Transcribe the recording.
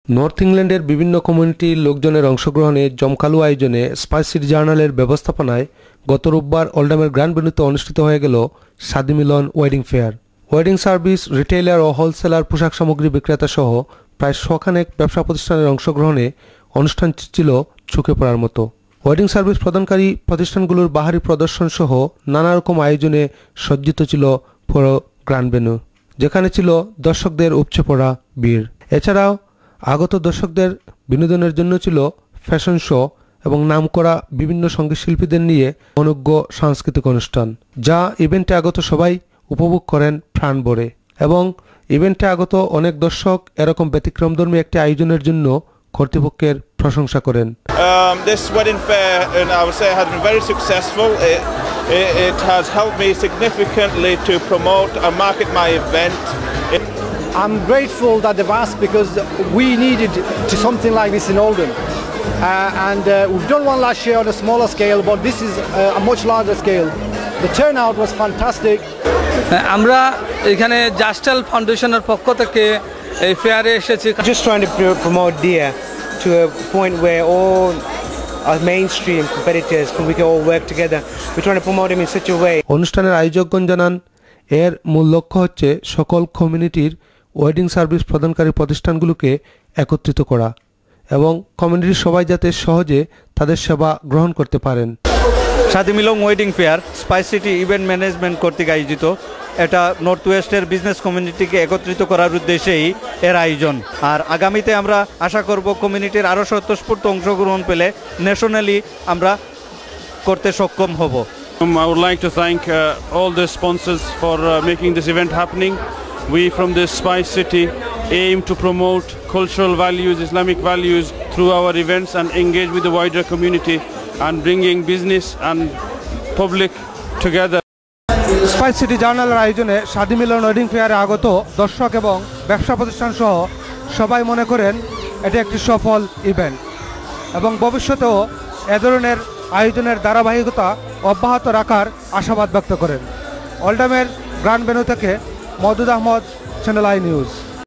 North ইংল্যান্ডের বিভিন্ন কমিউনিটির লোকজনের অংশগ্রহণে জমকালো আয়োজনে স্পাইস সিটি জার্নালের ব্যবস্থাপনায় গত রোববার ওল্ডহামের গ্র্যান্ড ভেন্যুতে অনুষ্ঠিত হয়ে গেল Shadi Milan wedding fair. Wedding service, retailer ও হোলসেলার, পোশাক সামগ্রী বিক্রেতা সহ প্রায় শখানেক ব্যবসা প্রতিষ্ঠানের অংশগ্রহণে অনুষ্ঠানটি ছিল চোখে পড়ার মতো। ওয়েডিং সার্ভিস প্রদানকারী প্রতিষ্ঠানগুলোর বাহারি প্রদর্শন সহ নানা রকম আয়োজনে সজ্জিত ছিল পুরো গ্র্যান্ড ভেন্যু, যেখানে ছিল দর্শকদের উপচে পড়া ভিড়। এছাড়াও আগত দর্শকদের বিনোদনের জন্য ছিল ফ্যাশন শো এবং নামকরা বিভিন্ন সঙ্গীত শিল্পীদের নিয়ে অনূজ্ঞ সাংস্কৃতিক অনুষ্ঠান, যা ইভেন্টে আগত সবাই উপভোগ করেন প্রাণ ভরে। এবং ইভেন্টে আগত অনেক দর্শক এরকম ব্যতিক্রমধর্মী একটি আয়োজনের জন্য কর্তৃপক্ষের প্রশংসা করেন। This wedding fair, I would say, has been very successful. It has helped me significantly to promote and market my event. I'm grateful that they've asked because we needed to something like this in Oldham. We've done one last year on a smaller scale, but this is a much larger scale. The turnout was fantastic. আমরা এখানে জাস্টাল ফাউন্ডেশনের পক্ষ থেকে এই ফেয়ারে এসেছি। Just trying to promote DIA to a point where all our mainstream competitors we can all work together. We're trying to promote them in such a way. অনুষ্ঠানের আয়োজকগণ জানান, এর মূল লক্ষ্য হচ্ছে সকল কমিউনিটির ওয়েডিং সার্ভিস প্রদানকারী প্রতিষ্ঠানগুলোকে একত্রিত করা এবং কমিউনিটির সবাই যাতে সহজে তাদের সেবা গ্রহণ করতে পারেন। Shadi Milan wedding fair Spice City event management কর্তৃক আয়োজিত। এটা নর্থ ওয়েস্টের বিজনেস কমিউনিটিকে একত্রিত করার উদ্দেশ্যেই এর আয়োজন। আর আগামীতে আমরা আশা করব কমিউনিটির আরও স্বতঃস্ফূর্ত অংশগ্রহণ পেলে ন্যাশনালি আমরা করতে সক্ষম হব। I would like to thank all the sponsors for making this event happening. We from the Spice City aim to promote cultural values, Islamic values through our events and engage with the wider community and bringing business and public together. Spice City জার্নালের আয়োজনে Shadi Milan wedding ফেয়ারে আগত দর্শক এবং ব্যবসা প্রতিষ্ঠান সহ সবাই মনে করেন এটি একটি সফল ইভেন্ট এবং ভবিষ্যতেও এ ধরনের আয়োজনের ধারাবাহিকতা অব্যাহত রাখার আশাবাদ ব্যক্ত করেন। ওল্ডহামের গ্র্যান্ড ভেন্যু থেকে Maudud Ahmed, Channel I news.